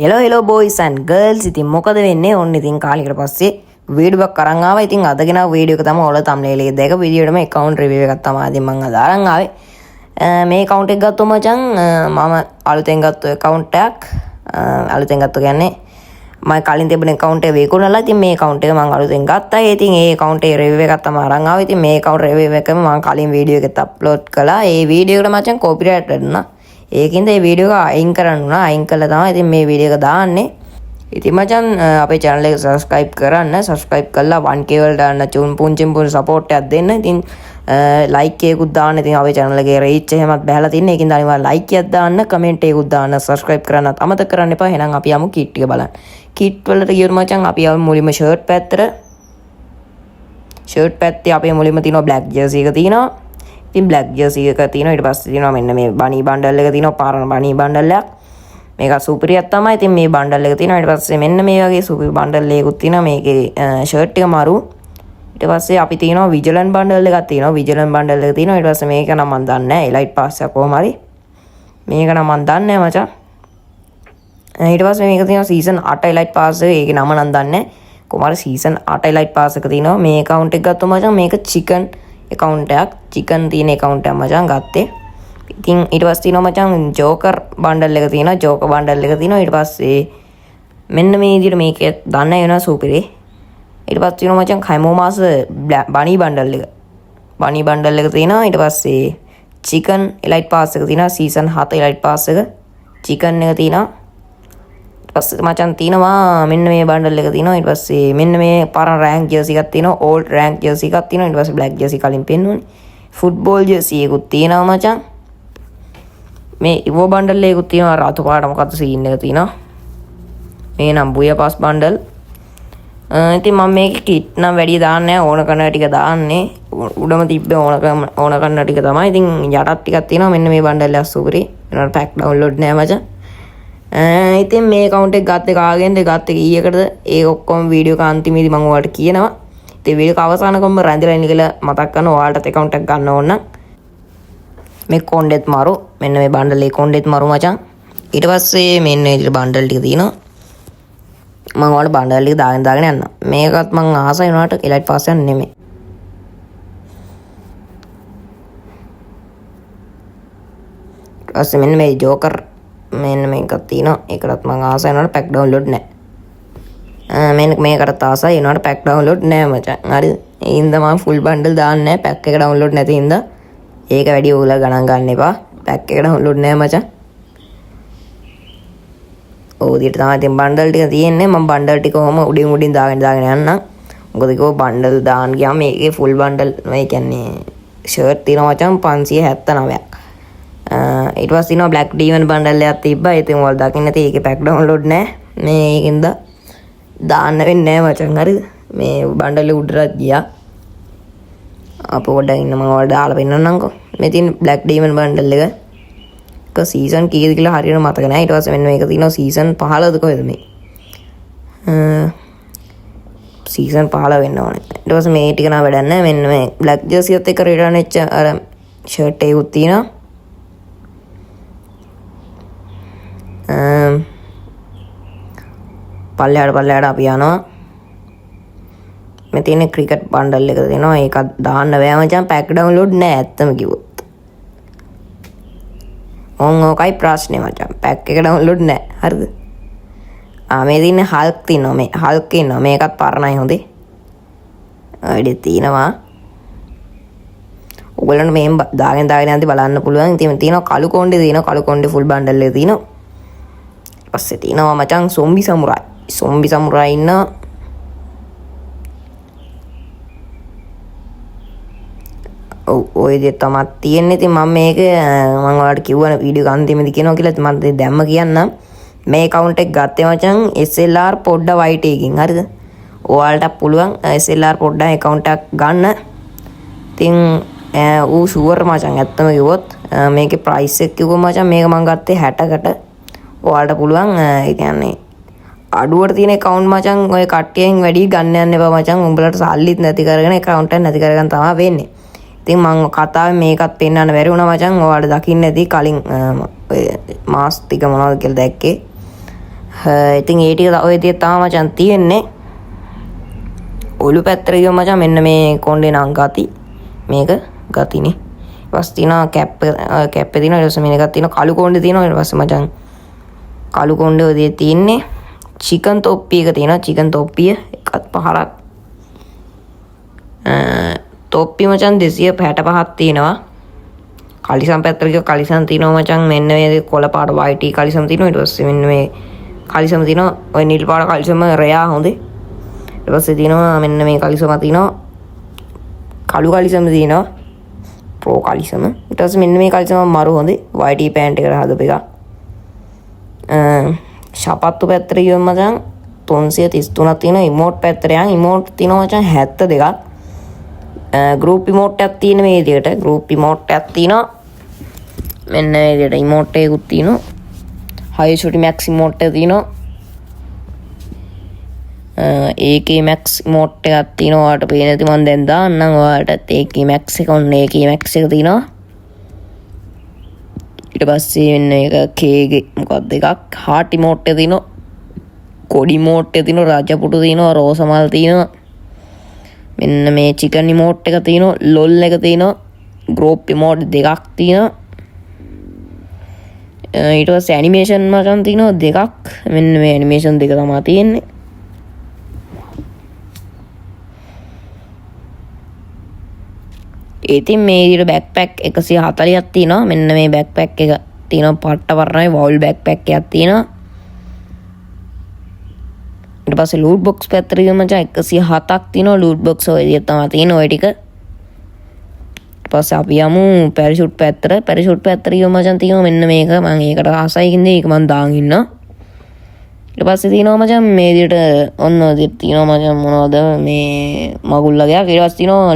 Hello boys and girls. ඉතින් මොකද වෙන්නේ? ඔන්න ඉතින් කාලෙකට පස්සේ වීඩියෝ එකක් අරන් ආවා. ඉතින් අදගෙන වීඩියෝ එක තමයි ඔයාලා thumbnail එකේ දැක වීඩියෝෙම account review එකක් තමයි ඉතින් මම අද අරන් ආවේ. මේ account එක ගත්තොත් මචං මම අලුතෙන් ගත්ත account එකක්. අලුතෙන් ගත්ත කියන්නේ මම කලින් තිබුණ account එක විකුණලා ඉතින් මේ account එක මම අලුතෙන් ගත්තා. ඉතින් ඒ account එකේ review එකක් තමයි අරන් ආවේ. ඉතින් මේ account review එකම මම කලින් වීඩියෝ එකත් upload කළා. ඒ වීඩියෝ එකට මචං copyright දුන්නා. ඒකින්ද මේ වීඩියෝ එක අයින් කරන්න උනා. අයින් කළා තමයි ඉතින් මේ වීඩියෝ එක දාන්නේ. ඉතින් මචං අපේ channel එක subscribe කරන්න. subscribe කරලා 1k වලට දාන්න චුන් පුංචින් පුංචි support එකක් දෙන්න. ඉතින් like එකකුත් දාන්න. ඉතින් අපේ channel එකේ reach එහෙමත් බහලා තින්නේ. ඒකින්ද අනිවාර්යෙන් like එකක් දාන්න, comment එකකුත් දාන්න, subscribe කරන්නත් අමතක කරන්න එපා. එහෙනම් අපි යමු kit එක බලන්න. kit වලට ගියොත් මචං අපි යමු මුලින්ම shirt පැත්තට. shirt පැත්තේ අපේ මුලින්ම තියෙනවා black jersey එක තියෙනවා. ඉතින් black jersey එක තියෙනවා. ඊට පස්සේ තියෙනවා මෙන්න මේ bunny bundle එක තියෙනවා. පාරන bunny bundle එකක්. මේක සුපිරියක් තමයි. ඉතින් මේ බණ්ඩල් එක තියෙනවා. ඊට පස්සේ මෙන්න මේ වගේ සුපිරි බණ්ඩල් එකකුත් තියෙනවා. මේකේ ෂර්ට් එක මරු. ඊට පස්සේ අපි තියෙනවා විජිලන්ට් බණ්ඩල් එකක් තියෙනවා. විජිලන්ට් බණ්ඩල් එක තියෙනවා. ඊට පස්සේ මේක නම් මම දන්නේ නැහැ. එලයිට් පාස් එක කොහොම හරි. මේක නම් මම දන්නේ නැහැ මචං. ඊට පස්සේ මේක තියෙනවා සීසන් 8 එලයිට් පාස් එක. ඒකේ නම නම් දන්නේ නැහැ. කොහොම හරි සීසන් 8 එලයිට් පාස් එක තියෙනවා. මේ account එක ගත්තොත් මචං මේක chicken account එකක්. chicken තියෙන account එකක් මචං ගත්තේ. ඉතින් ඊට පස්සේ තියෙනවා මචං ජෝකර් බණ්ඩල් එක තියෙනවා. ජෝකර් බණ්ඩල් එක තියෙනවා. ඊට පස්සේ මෙන්න මේ විදිහට මේක දන්න වෙනවා සුපිරි. ඊට පස්සේ තියෙනවා මචං කයිමෝමාස් බනි බණ්ඩල් එක. බනි බණ්ඩල් එක තියෙනවා. ඊට පස්සේ චිකන් එලයිට් පාස් එක තියෙනවා. සීසන් 7 එලයිට් පාස් එක. චිකන් එක තියෙනවා. ඊට පස්සේ මචං තියෙනවා මෙන්න මේ බණ්ඩල් එක තියෙනවා. ඊට පස්සේ මෙන්න මේ පරණ රෑන්ක් ජර්සි එකක් තියෙනවා. ඕල්ඩ් රෑන්ක් ජර්සි එකක් තියෙනවා. ඊට පස්සේ බ්ලැක් ජර්සි කලින් පෙන්නුනේ. ෆුට්බෝල් ජර්සි එකකුත් තියෙනවා මචං. මේ ඉවෝ බණ්ඩල් එකකුත් තියෙනවා. රතු පාට මොකද්ද සීන් එක තියෙනවා. මේ නම් බුය පාස් බණ්ඩල්. ඉතින් මම මේක කිට් නම් වැඩි දාන්නේ නැහැ. ඕන කරන ටික දාන්නේ. උඩම තිබ්බේ ඕන කරන ටික තමයි. ඉතින් යටත් ටිකක් තියෙනවා. මෙන්න මේ බණ්ඩල් එක සුපිරි. ඒනට පැක් ඩවුන්ලෝඩ් නෑ මචං. ඉතින් මේ account එක ගත්තේ කාගෙන්ද? ගත්තේ කීයකටද? ඒක ඔක්කොම වීඩියෝ එක අන්තිමේදී මම ඔයාලට කියනවා. ඉතින් වීඩියෝ එක අවසානකම රැඳිලා ඉන්න කියලා මතක් කරනවා. ඔයාලටත් account එකක් ගන්න ඕන නම් මේ කොණ්ඩෙත් මාරු. මෙන්න මේ බණ්ඩල් එකේ කොණ්ඩෙත් මාරු මචං. ඊට පස්සේ මෙන්න මේ විදිහට බණ්ඩල් ටික තියෙනවා. මම ඔයාලට බණ්ඩල් ටික දාගෙන යන්න. මේකත් මං ආසයි වුණාට එලයිට් පාස් එක නෙමෙයි. ඊට පස්සේ මෙන්න මේ ජෝකර් මෙන්න මේකක් තියෙනවා. ඒකටත් මං ආසයි වුණාට පැක් ඩවුන්ලෝඩ් නැහැ. මෙන්න මේකට ආසයි වුණාට පැක් ඩවුන්ලෝඩ් නැහැ මචං. හරිද? ඒ හින්දා මම ෆුල් බණ්ඩල් දාන්නේ නැහැ. පැක් එක ඩවුන්ලෝඩ් නැති හින්දා. ඒක වැඩි ඕලා ගණන් ගන්න එපා. පැක් එක ඩවුන්ලෝඩ් නෑ මචං. ඔව් විදිහට තමයි ඉතින් බණ්ඩල් ටික තියෙන්නේ. මම බණ්ඩල් ටික කොහොම උඩින් දාගෙන යන්නම්. මොකද ඒක බණ්ඩල් දාන්න ගියාම මේකේ ෆුල් බණ්ඩල් මේ කියන්නේ ෂර්ට් තියෙනවා මචං 579ක්. ඊට පස්සේ තියෙනවා බ්ලැක් ඩීමන් බණ්ඩල් එකක් තිබ්බා. ඉතින් ඔයාලා දකින්න නැති ඒකේ පැක් ඩවුන්ලෝඩ් නෑ. මේ ඒකින්ද දාන්න වෙන්නේ නෑ මචං. හරිද? මේ බණ්ඩල් එක උඩට ගියා. අපෝ පොඩ්ඩක් ඉන්න මම ඔයාලට දාලා පෙන්නන්නම්කෝ. මේ තියෙන බ්ලැක් ඩීමන් බණ්ඩල් එක. ඒක සීසන් කීයද කියලා හරියට මතක නැහැ. ඊට පස්සේ මෙන්න මේක තියෙනවා සීසන් 15ද කොහෙද මේ? සීසන් 15 වෙන්න ඕනේ. ඊට පස්සේ මේ ටික නා වැඩක් නැහැ. මෙන්න මේ බ්ලැක් ජර්සියත් එක්ක රිටර්න් වෙච්ච අර ෂර්ට් එකකුත් තියෙනවා. පල්ලෙහාට අපි යනවා. මේ තියෙන ක්‍රිකට් බණ්ඩල් එක තියෙනවා. ඒකත් දාන්න බෑ මචං. පැක් ඩවුන්ලෝඩ් නෑ ඇත්තම කිව්වොත්. ඕකයි ප්‍රශ්නේ මචං. පැක් එක ඩවුන්ලෝඩ් නෑ. හරිද? මේ තියෙන හල්ක් තියෙනවා. මේ හල්ක් ඉන්නවා. මේකත් පරණයි හොඳේ. වැඩි තියෙනවා. ඔයගොල්ලන්ට මේ දාගෙන යද්දි බලන්න පුළුවන්. ඉතින් තියෙනවා කළු කොණ්ඩේ තියෙනවා. කළු කොණ්ඩේ ෆුල් බණ්ඩල් එක තියෙනවා. ඊපස්සේ තියෙනවා මචං සොම්බි සමුරායි. සොම්බි සමුරායි ඉන්නවා. ඔය දේ තමයි තියෙන්නේ. ඉතින් මම මේක මම ඔයාලට කිව්වන වීඩියෝ එක අන්තිමේදී කියනවා කියලා. ඉතින් මම දැම්ම කියන්නම්. මේ account එක ගත්තේ මචං SLR පොඩ්ඩ white එකකින්. හරිද? ඔයාලට පුළුවන් SLR පොඩ්ඩ account එකක් ගන්න. ඉතින් ඌ ෂුවර් මචං ඇත්තම කිව්වොත් මේකේ price එක කිව්වම මචං මේක මම ගත්තේ 60කට. ඔයාලට පුළුවන් ඒ කියන්නේ අඩුවට තියෙන account මචං ඔය කට්ටියෙන් වැඩි ගන්න යන්න එපා මචං. උඹලට සල්ලිත් නැති කරගෙන account එක නැති කරගන්න තමයි වෙන්නේ. ඉතින් මම කතාවේ මේකත් පෙන්වන්න බැරි වුණා මචං. ඔයාලට දකින්න ඇති කලින් ඔය මාස් ටික මොනවද කියලා දැක්කේ. ඉතින් ඒ ටික ඔය විදිහට තමයි මචං තියෙන්නේ. ඔලු පැත්තට ගියොත් මචං මෙන්න මේ කොණ්ඩේ නම් ගති මේක ගතිනේ. ඊපස් තියෙනවා කැප් එකේ තියෙනවා. ඊට පස්සේ මේකක් තියෙනවා කළු කොණ්ඩේ තියෙනවා. ඊට පස්සේ මචං කළු කොණ්ඩේ ඔය විදිහට තියෙන්නේ. චිකන් තොප්පි එක තියෙනවා. චිකන් තොප්පිය එකත් 5ක්. තොප්පි මචං 265ක් තියෙනවා. කලිසම් පැත්තට ගියොත් කලිසම් තියෙනවා මචං. මෙන්න මේ කොළ පාට වයිටි කලිසම් තියෙනවා. ඊට පස්සේ මෙන්න මේ කලිසම් තියෙනවා. ඔය නිල් පාට කලිසම රෙයා හොඳේ. ඊට පස්සේ තියෙනවා මෙන්න මේ කලිසම තියෙනවා. කළු කලිසම තියෙනවා. ප්‍රෝ කලිසම. ඊට පස්සේ මෙන්න මේ කලිසම මරු හොඳේ. වයිටි පෑන්ට් එකට හදපු එක. ශපත්තු පැත්තට ගියොත් මචං 333ක් තියෙනවා. ඉමෝට් පැත්තට යන් ඉමෝට් තියෙනවා මචං 72ක්. ගෲප් ඉමෝට් එකක් තියෙන මේ විදිහට ගෲප් ඉමෝට් එකක් තියෙනවා. මෙන්න මේ විදිහට ඉමෝට් එකකුත් තියෙනවා. හයි ෂොටි මැක්ස් ඉමෝට් එක තියෙනවා. AK මැක්ස් ඉමෝට් එකක් තියෙනවා. ඔයාලට පේන ඇති මම දැන් දාන්නම් ඔයාලටත් AK මැක්ස් එක ඔන්න AK මැක්ස් එක තියෙනවා. ඊට පස්සේ මෙන්න එක K මොකක්ද එකක් හාට් ඉමෝට් එක තියෙනවා. කොඩි ඉමෝට් එක තියෙනවා. රජපුටු තියෙනවා. රෝස මල් තියෙනවා. මෙන්න මේ චිකන් ඉමෝට් එක තියෙනවා. ලොල් එක තියෙනවා. ගෲප් ඉමෝට් දෙකක් තියෙනවා. ඊට පස්සේ ඇනිමේෂන් මචං තියෙනවා දෙකක්. මෙන්න මේ ඇනිමේෂන් දෙක තමයි තියෙන්නේ. ඉතින් මේ විදිහට බෑක්පැක් 140ක් තියෙනවා. මෙන්න මේ බෑක්පැක් එක තියෙනවා පට්ට වර්ණයි වෝල් බෑක්පැක් එකක් තියෙනවා. ඊට පස්සේ ලූට් බොක්ස් පැත්තට ගියම මචං 107ක් තියෙනවා. ලූට් බොක්ස් ඔය විදිහට තමයි තියෙන්නේ ඔය ටික. ඊට පස්සේ අපි යමු පැරෂූට් පැත්තට. පැරෂූට් පැත්තට ගියම මචං තියෙනවා මෙන්න මේක. මම ඒකට ආසයි කින්දේ ඒක මම දාන් ඉන්නවා. ඊට පස්සේ තියෙනවා මචං මේ විදිහට ඔන්න ඔය විදිහට තියෙනවා මචං මොනවද මේ මගුල්ලගයක්. ඊට පස්සේ තියෙනවා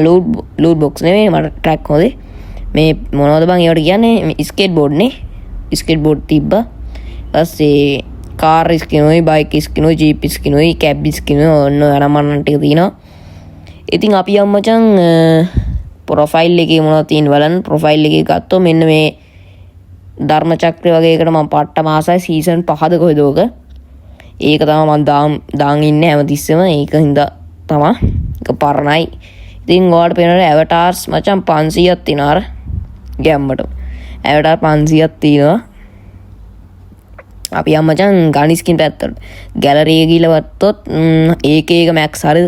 ලූට් බොක්ස් නෙමෙයි මට ට්‍රැක් හොදේ. මේ මොනවද බං ඒවට කියන්නේ ස්කේට් බෝඩ් නේ. ස්කේට් බෝඩ් තිබ්බා. ඊට පස්සේ කාර් ස්කිනුයි බයික් ස්කිනුයි ජීප් ස්කිනුයි කැබ් ස්කිනුයි ඔන්න අරමන්න ටික තියෙනවා. ඉතින් අපි යමු මචං ප්‍රොෆයිල් එකේ මොනවද තියෙන්නේ බලන්න. ප්‍රොෆයිල් එකේ ගත්තොත් මෙන්න මේ ධර්ම චක්‍රය වගේ එකට මම පට්ට මාසයි සීසන් 5ද කොහෙද ඕක. ඒක තමයි මම දාන් ඉන්නේ හැමතිස්සෙම. ඒක හින්දා තමයි ඒක පරණයි. ඉතින් ඔයාලට පේනවා ඇවටාර්ස් මචං 500ක් තියෙනවා අර ගැම්මට. ඇවටාර් 500ක් තියෙනවා. අපි යම් මචං ගනි ස්කින් පැත්තට. ගැලරි එක ගිහලා වත්තොත් AK එක මැක්ස් හරි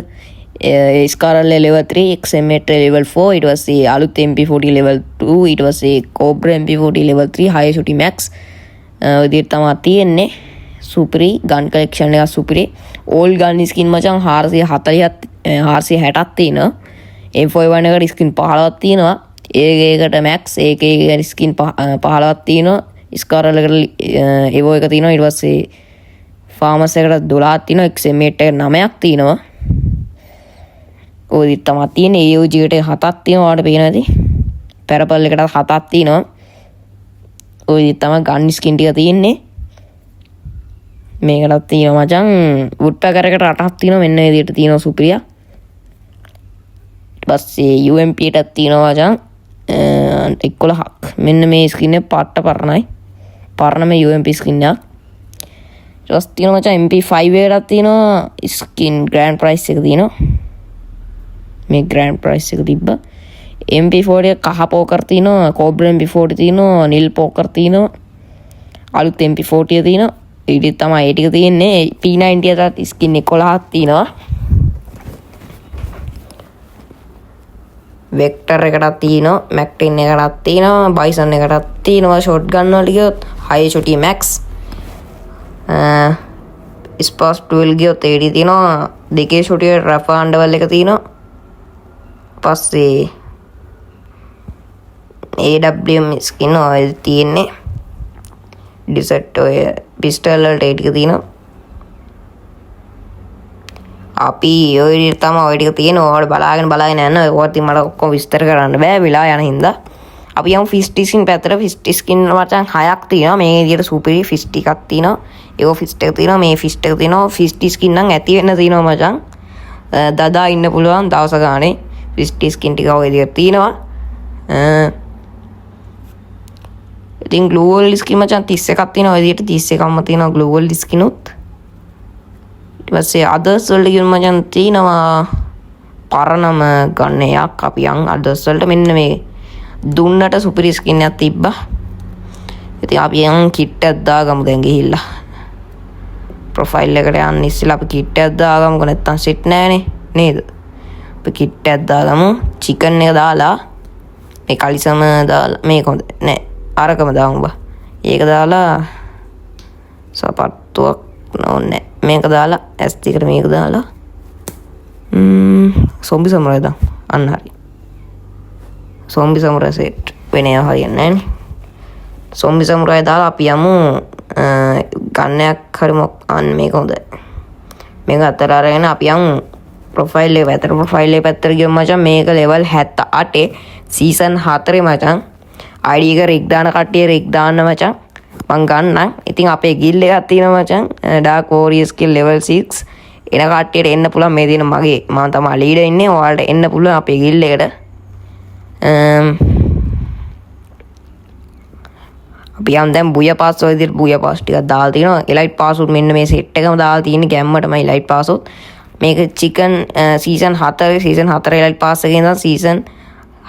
ස්කාරල් level 3 XM8 level 4 ඊට පස්සේ අලුත් MP40 level 2 ඊට පස්සේ Cobra MP40 level 3 high shooty max ඔය විදිහට තමයි තියෙන්නේ. සුපිරි ගන් කලෙක්ෂන් එක සුපිරි. ඕල් ගන් ස්කින් මචං 440ක් 460ක් තියෙනවා. M41 එකට ස්කින් 15ක් තියෙනවා. ඒකට මැක්ස් AK එකට ස්කින් 15ක් තියෙනවා. ස්කාරල් එකට එවෝ එක තියෙනවා. ඊට පස්සේ ෆාමස් එකට 12ක් තියෙනවා. XM8 එකට 9ක් තියෙනවා. ඔය විදිහට තමයි තියෙන්නේ. AUG එකට 7ක් තියෙනවා. ඔයාලට පේනවා ඇති. පැරපල් එකට 7ක් තියෙනවා. ඔය විදිහට තමයි ගන් ස්කින් ටික තියෙන්නේ. මේකටත් තියෙනවා මචං වුඩ් පැකර් එකට 8ක් තියෙනවා. මෙන්න මේ විදිහට තියෙනවා සුපිරියා. ඊට පස්සේ UMP එකටත් තියෙනවා මචං 11ක්. මෙන්න මේ ස්කින් එක පාට්ට පරණයි. පරණ මේ UMP ස්කින් එක. ඊට පස්සේ තියෙනවා මචං MP5 එකටත් තියෙනවා ස්කින් ග්‍රෑන්ඩ් ප්‍රයිස් එක තියෙනවා. මේ ග්‍රෑන්ඩ් ප්‍රයිස් එක තිබ්බා. MP40 කහ පෝකර් තියෙනවා. Cobra MP40 තියෙනවා. නිල් පෝකර් තියෙනවා. අලුත් MP40 තියෙනවා. ඊට තමයි ඒ ටික තියෙන්නේ. P90 එකටත් ස්කින් 11ක් තියෙනවා. වෙක්ටර් එකටත් තියෙනවා. මැක්10 එකටත් තියෙනවා. බයිසන් එකටත් තියෙනවා. ෂොට් ගන් වලට ගියොත් high shooty max ස්පාස් 12 ගියොත් 80 තියෙනවා. දෙකේ shooty රෆ අන්ඩර්වල් එක තියෙනවා. පස්සේ AWM ස්කින් ඔය තියෙන්නේ. ඩිසර්ට් ඔය පිස්ටල් වලට ඒ ටික තියෙනවා. අපි ඔය විදිහට තමයි ඔය ටික තියෙනවා. ඔයාලට බලාගෙන යන්න. ඔයවත් මට ඔක්කොම විස්තර කරන්න බෑ වෙලා යන හින්දා. අපි යමු ෆිස්ටි ස්කින් පැත්තට. ෆිස්ටි ස්කින් මචං 6ක් තියෙනවා. මේ විදිහට සුපිරි ෆිස්ටි එකක් තියෙනවා. ඒකෝ ෆිස්ට් එක තියෙනවා. මේ ෆිස්ට් එක තියෙනවා. ෆිස්ටි ස්කින් නම් ඇති වෙන්න තියෙනවා මචං. දදා ඉන්න පුළුවන් දවස ගානේ. ෆිස්ටි ස්කින් ටික ඔය විදිහට තියෙනවා. ඉතින් ග්ලූවල් ස්කින් මචං 31ක් තියෙනවා. ඔය විදිහට 31ක්ම තියෙනවා ග්ලූවල් ස්කිනුත්. ඊට පස්සේ අදර්ස් වලට ගිහින් මචං තියෙනවා පරණම ගන්න එකක් අපි යන් අදර්ස් වලට මෙන්න මේ දුන්නට සුපිරි ස්කින් එකක් තිබ්බා. ඉතින් අපි යන් කිට් එකක් දාගමු දැන් ගිහිල්ලා. ප්‍රොෆයිල් එකට යන්න ඉස්සෙල්ලා අපි කිට් එකක් දාගමුකෝ නැත්තම් සෙට් නෑනේ නේද? අපි කිට් එකක් දාගමු. චිකන් එක දාලා මේ කලිසම දාලා මේක හොඳ නෑ අරකම දාමු බා. ඒක දාලා සපත්තුවක් නෝනේ මේක දාලා ඇස් දෙකට මේක දාලා සොම්බි සමුරයි දාමු. අන්න හරි. සොම්බි සමුරයි සෙට් වෙන ඒවා හරියන්නේ නෑනේ. සොම්බි සමුරයි දාලා අපි යමු ගන්නයක් හරි අන්න මේක හොඳයි. මේක අතර අරගෙන අපි යමු ප්‍රොෆයිල් එක පැත්තට. ප්‍රොෆයිල් එක පැත්තට ගියොත් මචං මේක level 78 සීසන් 4 මචං. ID එක රික් දාන කට්ටිය රික් දාන්න මචං. මං ගන්නම්. ඉතින් අපේ ගිල් එකක් තියෙනවා මචං. Dark Warrior skill level 6. එන කට්ටියට එන්න පුළුවන් මේ දින මගේ මම තමයි ලීඩර් ඉන්නේ. ඔයාලට එන්න පුළුවන් අපේ ගිල් එකට. අපි යම් දැන් බුය පාස් වල විදිහට බුය පාස් ටිකක් දාලා තිනවා. එලයිට් පාස් උත් මෙන්න මේ සෙට් එකම දාලා තියෙන්නේ ගැම්මටමයි එලයිට් පාස් උත්. මේක chicken season 4 season 4 elite pass එකේ ඉඳන් සීසන්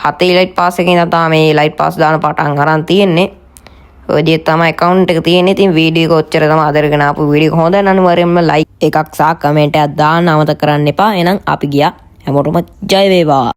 7 එලයිට් පාස් එකේ ඉඳන් තමයි මේ එලයිට් පාස් දාන පටන් අරන් තියෙන්නේ. ඔය විදිහට තමයි account එක තියෙන්නේ. ඉතින් වීඩියෝ එක ඔච්චර තමයි අදරගෙන ආපු වීඩියෝ එක. හොඳයි නම් අනිවාර්යයෙන්ම like එකක් සහ comment එකක් දාන්න අමතක කරන්න එපා. එහෙනම් අපි ගියා. හැමෝටම ජය වේවා.